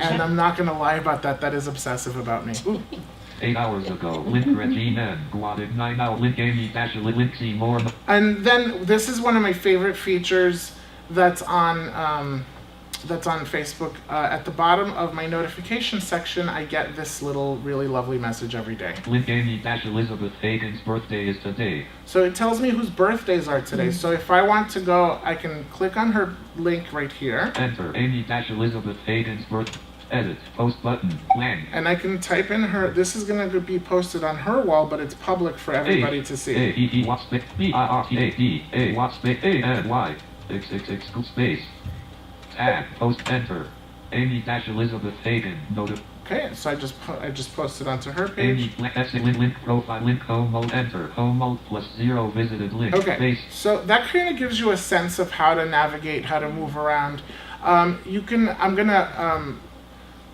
And I'm not going to lie about that. That is obsessive about me. Ooh. 8 hours ago, link Regina, Guadig 9 hour, link Amy dash link see more. And then this is one of my favorite features that's on Facebook. At the bottom of my notification section, I get this little really lovely message every day. Link Amy dash Elizabeth Hagen's birthday is today. So it tells me whose birthdays are today. So if I want to go, I can click on her link right here. Enter Amy dash Elizabeth Hagen's birthday. Edit, post button, blank. And I can type in her, this is going to be posted on her wall, but it's public for everybody to see. A-E-E what's B-I-R-T-A-D-A what's A-N-Y X space. Tag, post, enter. Amy dash Elizabeth Hagen, notif. Okay, so I just posted onto her page. Amy, link profile, link home mode, enter. Home mode plus 0 visited link. Okay, space. So that kind of gives you a sense of how to navigate, how to move around.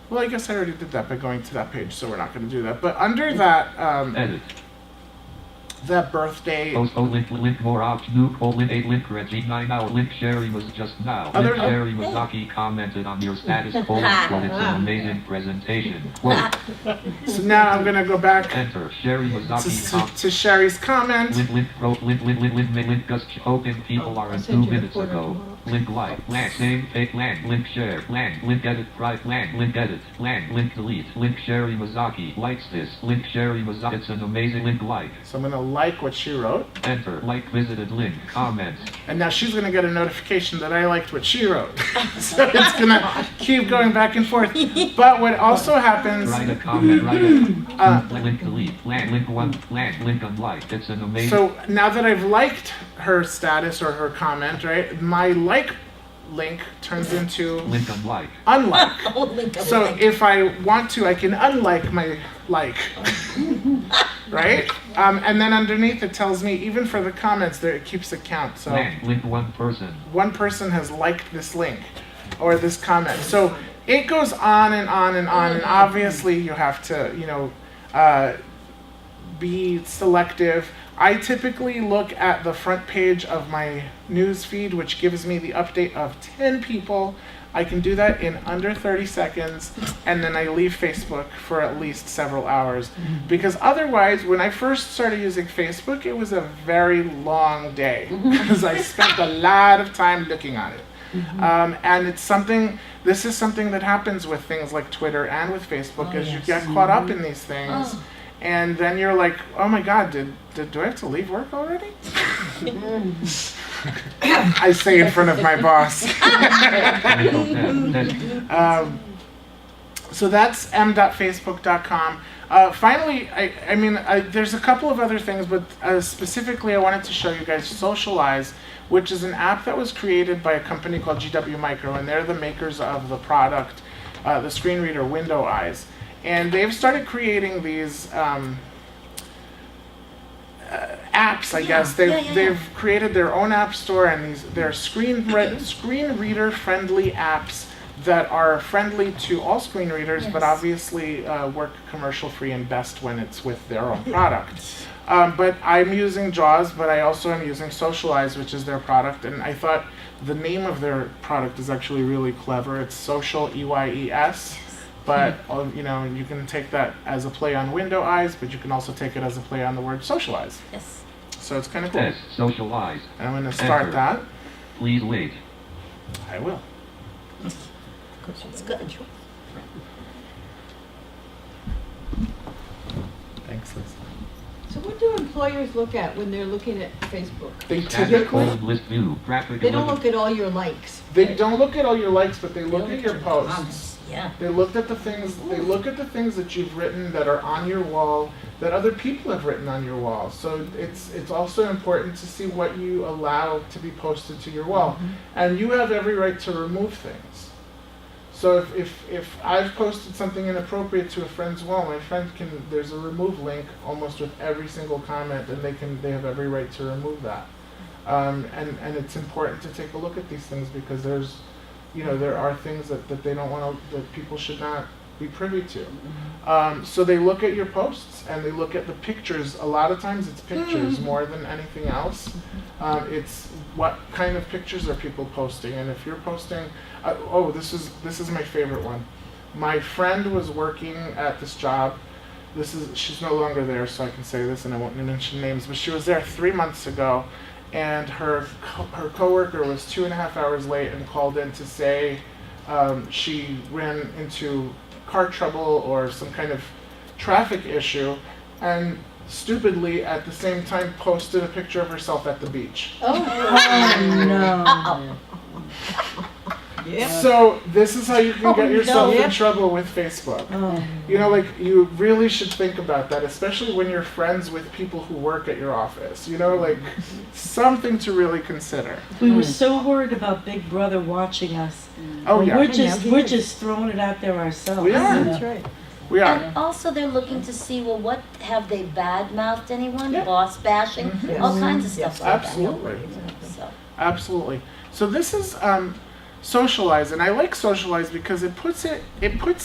Well, I guess I already did that by going to that page, so we're not going to do that. But under that, edit. That birthday. Link more option, new colon 8 link Reggie 9 hour link Sherry was just now. Sherry Mazaki commented on your status colon quote, it's an amazing presentation. Quote. So now I'm going to go back. Enter Sherry Mazaki to Sherry's comment. Link Gus Hogan people are in 2 minutes ago. Link like, blank, name, fake, blank, link share, blank, link edit, right, blank, link edit, blank, link delete, link Sherry Mazaki likes this, link Sherry Mazaki, it's an amazing link like. So I'm going to like what she wrote. Enter, like visited link, comment. And now she's going to get a notification that I liked what she wrote. So it's going to keep going back and forth. But what also happens... Write a comment, write a link delete, blank, link one, blank, link unliked, it's an amazing... So now that I've liked her status or her comment, right, my like link turns into link unlike. So if I want to, I can unlike my like, right? And then underneath it tells me, even for the comments, there it keeps a count. So link one person. One person has liked this link or this comment. So it goes on and on and on, and obviously you have to, be selective. I typically look at the front page of my news feed, which gives me the update of 10 people. I can do that in under 30 seconds, and then I leave Facebook for at least several hours. Because otherwise, when I first started using Facebook, it was a very long day, because I spent a lot of time looking at it. And this is something that happens with things like Twitter and with Facebook, as you get caught up in these things. And then you're like, oh my God, do I have to leave work already? I say in front of my boss. So that's m.facebook.com. Finally, there's a couple of other things, but specifically I wanted to show you guys Socialize, which is an app that was created by a company called GW Micro, and they're the makers of the product, the screen reader Window Eyes. And they've started creating these apps, I guess. They've created their own app store, and they're screen reader friendly apps that are friendly to all screen readers, but obviously work commercial free and best when it's with their own product. But I'm using JAWS, but I also am using Socialize, which is their product, and I thought the name of their product is actually really clever. It's Social, EYES. But, you can take that as a play on Window Eyes, but you can also take it as a play on the word Socialize. Yes. So it's kind of cool. Yes, Socialize. And I'm going to start that. Please wait. I will. It's good. Thanks, Liz. So what do employers look at when they're looking at Facebook? They list view. They don't look at all your likes. They don't look at all your likes, but they look at your posts. Yeah. They look at the things that you've written that are on your wall, that other people have written on your wall. So it's also important to see what you allow to be posted to your wall. And you have every right to remove things. So if I've posted something inappropriate to a friend's wall, my friend there's a remove link almost with every single comment, and they have every right to remove that. And it's important to take a look at these things, because there are things that they don't want that people should not be privy to. So they look at your posts, and they look at the pictures. A lot of times it's pictures more than anything else. It's what kind of pictures are people posting, and if you're posting, this is my favorite one. my friend was working at this job. She's no longer there, so I can say this, and I won't mention names. But she was there 3 months ago, and her coworker was 2.5 hours late and called in to say she ran into car trouble or some kind of traffic issue, and stupidly at the same time posted a picture of herself at the beach. Oh, no. Yeah. So this is how you can get yourself no. in trouble with Facebook. Oh. You know, like, you really should think about that, especially when you're friends with people who work at your office. You know, like, something to really consider. We were so worried about Big Brother watching us. Oh yeah, We're just throwing it out there ourselves. We are. That's right. we are. And also they're looking to see, well, what, have they bad-mouthed anyone, Yeah. boss bashing, Yes. all kinds of stuff like Absolutely. that. So, Absolutely. So this is Socialize, and I like Socialize because it puts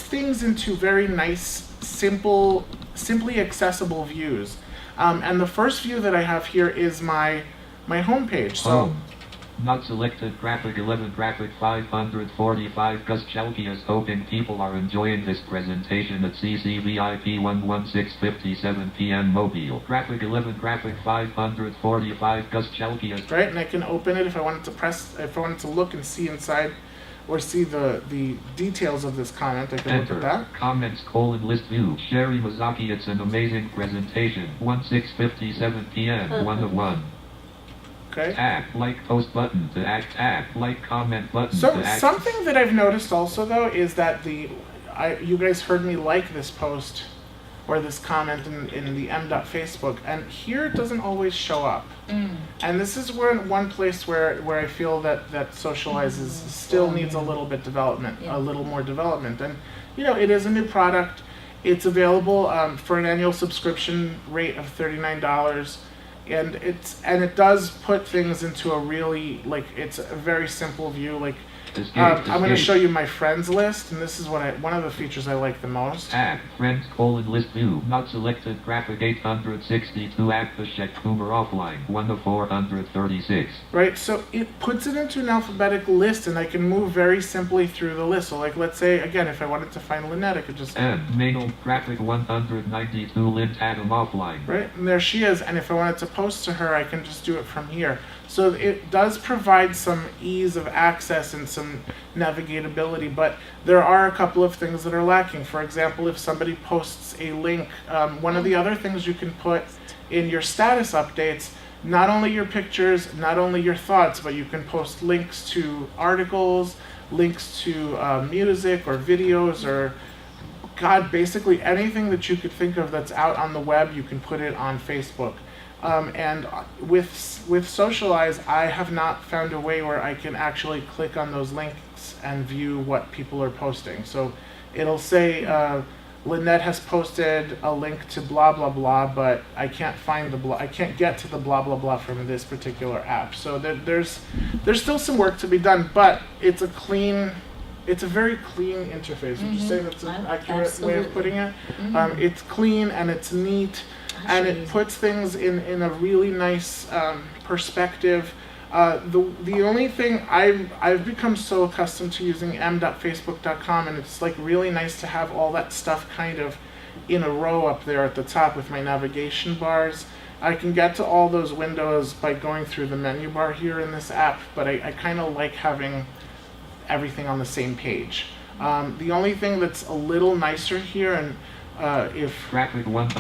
things into very nice, simply accessible views. And the first view that I have here is my homepage. So Home. Not selected. Graphic 11. Graphic 545. Gus Chalkias hoping people are enjoying this presentation at CCVIP 116:57 p.m. Mobile. Graphic 11. Graphic 545. Gus Chalkias. right, and I can open it if I wanted to look and see inside, or see the details of this comment. I can look Enter. at that. Comments : list view. Sherry Mazaki. It's an amazing presentation. 16:57 p.m. 1 of 1. Okay. Tab, like post button to act, tab, like comment button So to act. something that I've noticed also though is that you guys heard me like this post or this comment in the m.facebook, and here it doesn't always show up. And this is one place where I feel that Socializes still needs a little bit development, Yeah. a little more development. And you know, it is a new product. It's available for an annual subscription rate of $39. And it does put things into a really, like, it's a very simple view. Like, I'm going to show you my friends list, and this is one of the features I like the most. Tab, friends : list view. Not selected. Graphic 862. Akbashek Kumar offline. 1 of 436. Right, so it puts it into an alphabetical list, and I can move very simply through the list. So, like, let's say again, if I wanted to find Lynette, I could just Mail. Graphic 192. Lynn Adam offline. right, and there she is. And if I wanted to post to her, I can just do it from here. So it does provide some ease of access and some navigatability, but there are a couple of things that are lacking. For example, if somebody posts a link, one of the other things you can put in your status updates, not only your pictures, not only your thoughts, but you can post links to articles, links to music or videos, or basically anything that you could think of that's out on the web, you can put it on Facebook. And with Socialize, I have not found a way where I can actually click on those links and view what people are posting. So it'll say Lynette has posted a link to blah blah blah, but I can't find I can't get to the blah blah blah from this particular app. So there's still some work to be done, but it's a very clean interface. Would you say that's an accurate way of putting it? It's clean and it's neat. And it puts things in a really nice perspective. The only thing I've become so accustomed to using m.facebook.com, and it's like really nice to have all that stuff kind of in a row up there at the top with my navigation bars. I can get to all those windows by going through the menu bar here in this app, but I kind of like having everything on the same page. The only thing that's a little nicer here, and if Graphic 1.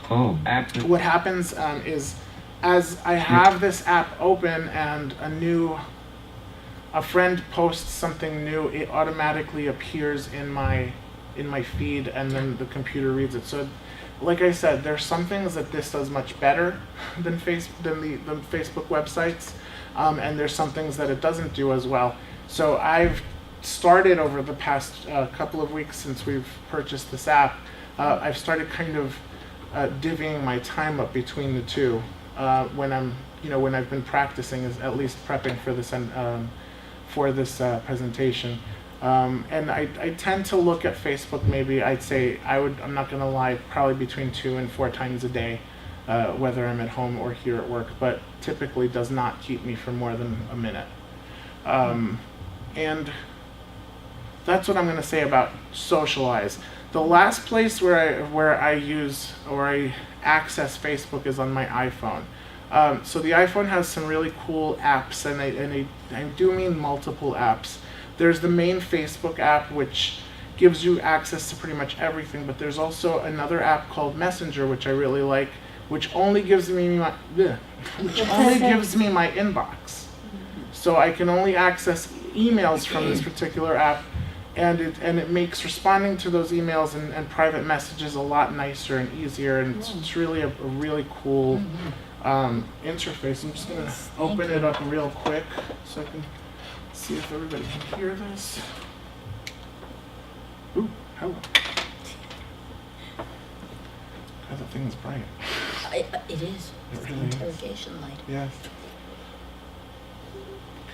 Home. Active. what happens is, as I have this app open and a friend posts something new, it automatically appears in my feed, and then the computer reads it. So, like I said, there's some things that this does much better than the Facebook websites, and there's some things that it doesn't do as well. So I've started over the past couple of weeks since we've purchased this app. I've started kind of divvying my time up between the two when I've been practicing, is at least prepping for this presentation. And I tend to look at Facebook, maybe I'm not gonna lie, probably between 2 and 4 times a day, whether I'm at home or here at work, but typically does not keep me for more than a minute. And that's what I'm going to say about Socialize. The last place where I use or I access Facebook is on my iPhone. So the iPhone has some really cool apps, and I do mean multiple apps. There's the main Facebook app, which gives you access to pretty much everything, but there's also another app called Messenger, which I really like, which only gives me my inbox. So I can only access emails from this particular app, and it makes responding to those emails and private messages a lot nicer and easier, and it's really a really cool interface. I'm just gonna open it up real quick so I can see if everybody can hear this. Ooh, hello. God, the thing is bright. It is. It It's the really is. interrogation light. Yes.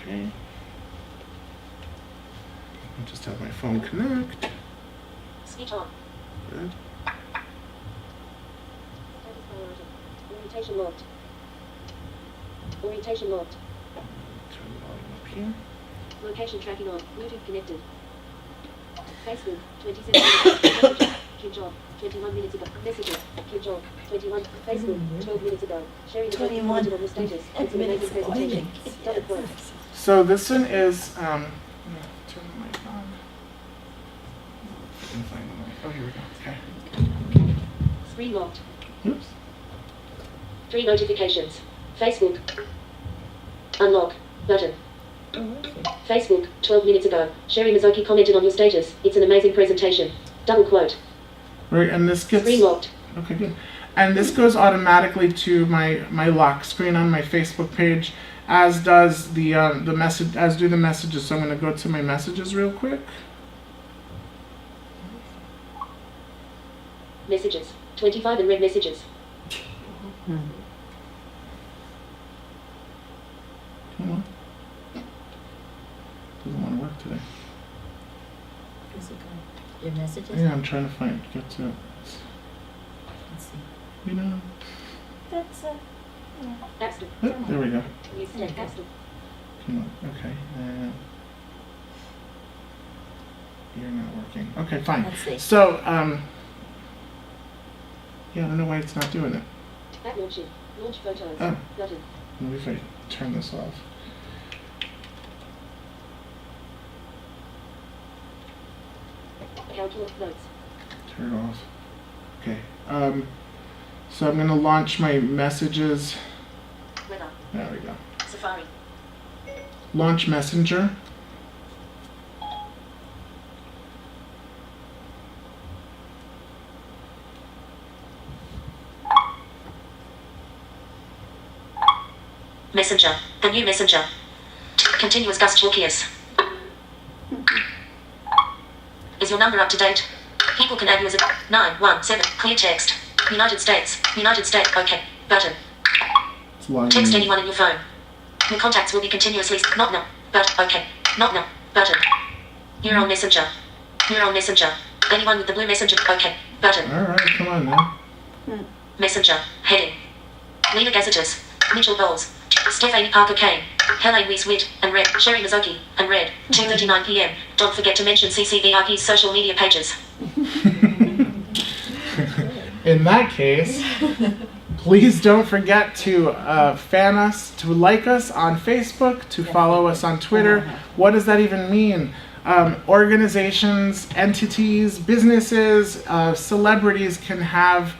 Okay. I'll just have my phone connect. Speech on. Good. Status priority. Orientation locked. Orientation locked. Turn the volume up here. Location tracking on. Bluetooth connected. Facebook. 27 minutes. Messages. Kim Job. 21 minutes ago. Messages. Kim Job. 21. Facebook. 12 minutes ago. Sharing the document 21 commented on your status. It's an amazing presentation. Double quote. So this one is I'm gonna turn the mic on. If I can find the mic. Oh, here we go. Okay. Screen locked. Oops. 3 notifications. Facebook. Unlock. Button. Facebook. 12 minutes ago. Sherry Mizuki commented on your status. It's an amazing presentation. Double quote. Right, and this gets Screen locked. okay, good. And this goes automatically to my lock screen on my Facebook page, as does the message, as do the messages. So I'm going to go to my messages real quick. Messages. 25 and read messages. Come on. Doesn't want to work today. Your messages? Yeah, I'm trying to get to it. Let's see. You know. That's App Store. Oh, there we go. Use App Store. Come on. Okay. You're not working. Okay, fine. Let's see. So, yeah, I don't know why it's not doing it. App launching. Launch photos. Oh. Button. Maybe if I turn this off. Calculate notes. Turn it off. Okay. So I'm going to launch my messages. Weather. There we go. Safari. Launch Messenger. Messenger. The new messenger. Continuous Gus Chalkias. Is your number up to date? People can add you as a 917. Clear text. United States. United States. Okay. Button. It's logging Text in. anyone in your phone. Your contacts will be continuously. Not now. But okay. Not now. Button. You're on Messenger. You're on Messenger. Anyone with the blue messenger. Okay. Button. All right, come on now. Messenger. Heading. Leader Gazeters. Mitchell Bowles. Stephanie Parker Kane. Helen Weiss Witt. And Red. Sherry Mizuki. And Red. 2:39 p.m. Don't forget to mention CCVIP's social media pages. In that case, please don't forget to fan us, to like us on Facebook, to follow us on Twitter. What does that even mean? Organizations, entities, businesses, celebrities can have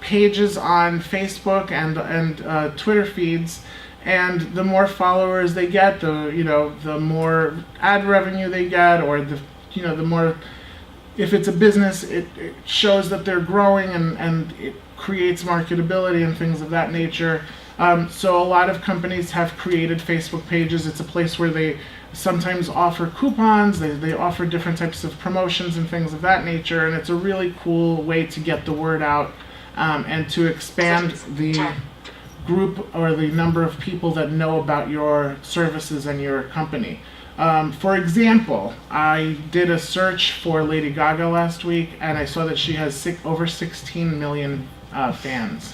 pages on Facebook and Twitter feeds, and the more followers they get, the more ad revenue they get, or the more. If it's a business, it shows that they're growing, and it creates marketability and things of that nature. So a lot of companies have created Facebook pages. It's a place where they sometimes offer coupons, they offer different types of promotions and things of that nature, and it's a really cool way to get the word out and to expand the group or the number of people that know about your services and your company. For example, I did a search for Lady Gaga last week, and I saw that she has over 16 million fans,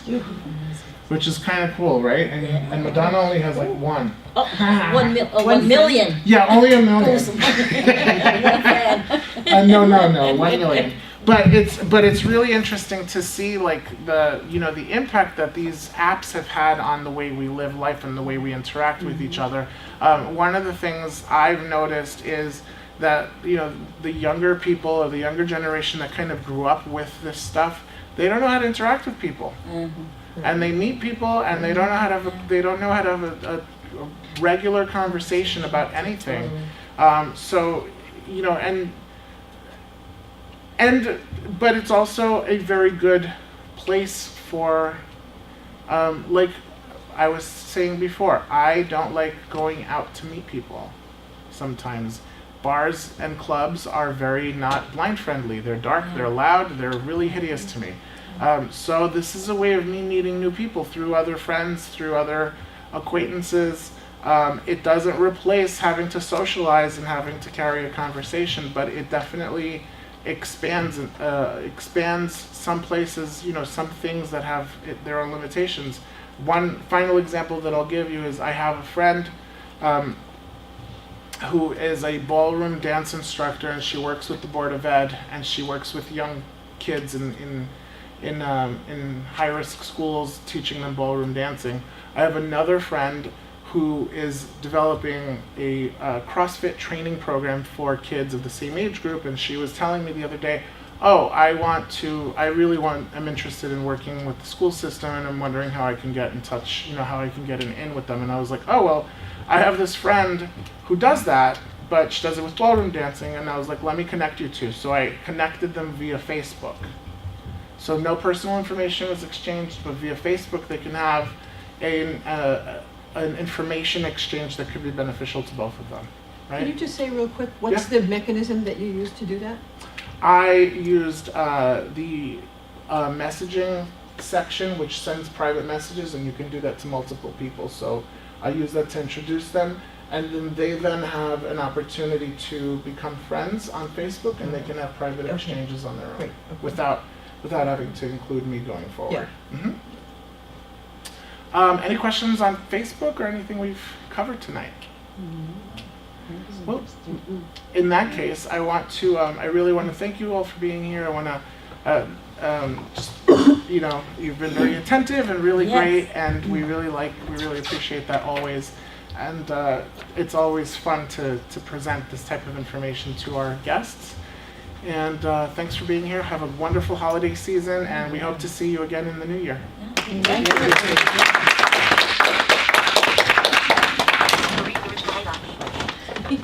which is kind of cool, right? And Madonna only has like one. Oh, 1 million. Yeah, only a million. One fan. No, 1 million. But it's really interesting to see like the impact that these apps have had on the way we live life and the way we interact with each other. One of the things I've noticed is that the younger people or the younger generation that kind of grew up with this stuff, they don't know how to interact with people, and they meet people and they don't know how to have a regular conversation about anything. So but it's also a very good place for, like I was saying before, I don't like going out to meet people. Sometimes bars and clubs are very not blind friendly. They're dark, they're loud, they're really hideous to me. So this is a way of me meeting new people through other friends, through other acquaintances. It doesn't replace having to socialize and having to carry a conversation, but it definitely expands some places, some things that have their own limitations. One final example that I'll give you is I have a friend who is a ballroom dance instructor, and she works with the Board of Ed, and she works with young kids in high-risk schools, teaching them ballroom dancing. I have another friend who is developing a CrossFit training program for kids of the same age group, and she was telling me the other day, I'm interested in working with the school system, and I'm wondering how I can get in touch, how I can get in with them. And I was like, oh, well, I have this friend who does that, but she does it with ballroom dancing, and I was like, let me connect you two. So I connected them via Facebook. So no personal information was exchanged, but via Facebook they can have an information exchange that could be beneficial to both of them. Right? Can you just say real quick, what's the mechanism that you use to do that? I used the messaging section, which sends private messages, and you can do that to multiple people. So I use that to introduce them, and then they have an opportunity to become friends on Facebook, and they can have private exchanges on their own without having to include me going forward. Yeah. Any questions on Facebook or anything we've covered tonight? Well, in that case, I really want to thank you all for being here. I want to, you've been very attentive and really great, and we really appreciate that always. And it's always fun to present this type of information to our guests. And thanks for being here. Have a wonderful holiday season, and we hope to see you again in the new year. Thank you. I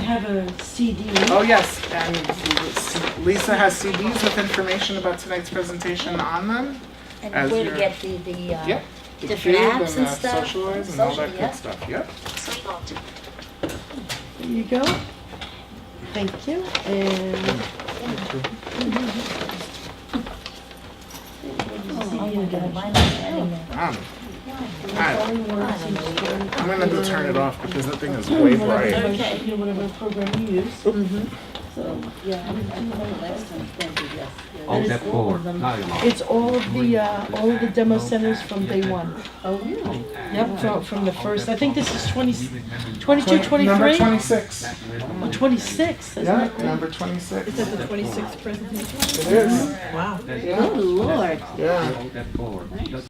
have a CD. Oh yes, and Lisa has CDs with information about tonight's presentation on them. And As where to you're- get the Yep. The different Cube apps and stuff. Socialize and all that Social, good stuff. Yep. Sleep locked. There you go. Thank you. And Oh my God, mine is getting there. I'm gonna turn it off because that thing is way bright. Okay. Whatever program you use. So, yeah. Oh, step forward. Dialogue. It's all of the demo centers from day one. Oh, really? Yep, from the first, I think this is 22, Number 23? 26. Oh, 26, isn't Yeah, it? number 26. Is that the 26th presentation? It is. Wow. Yeah. Good Lord. Yeah. Step forward.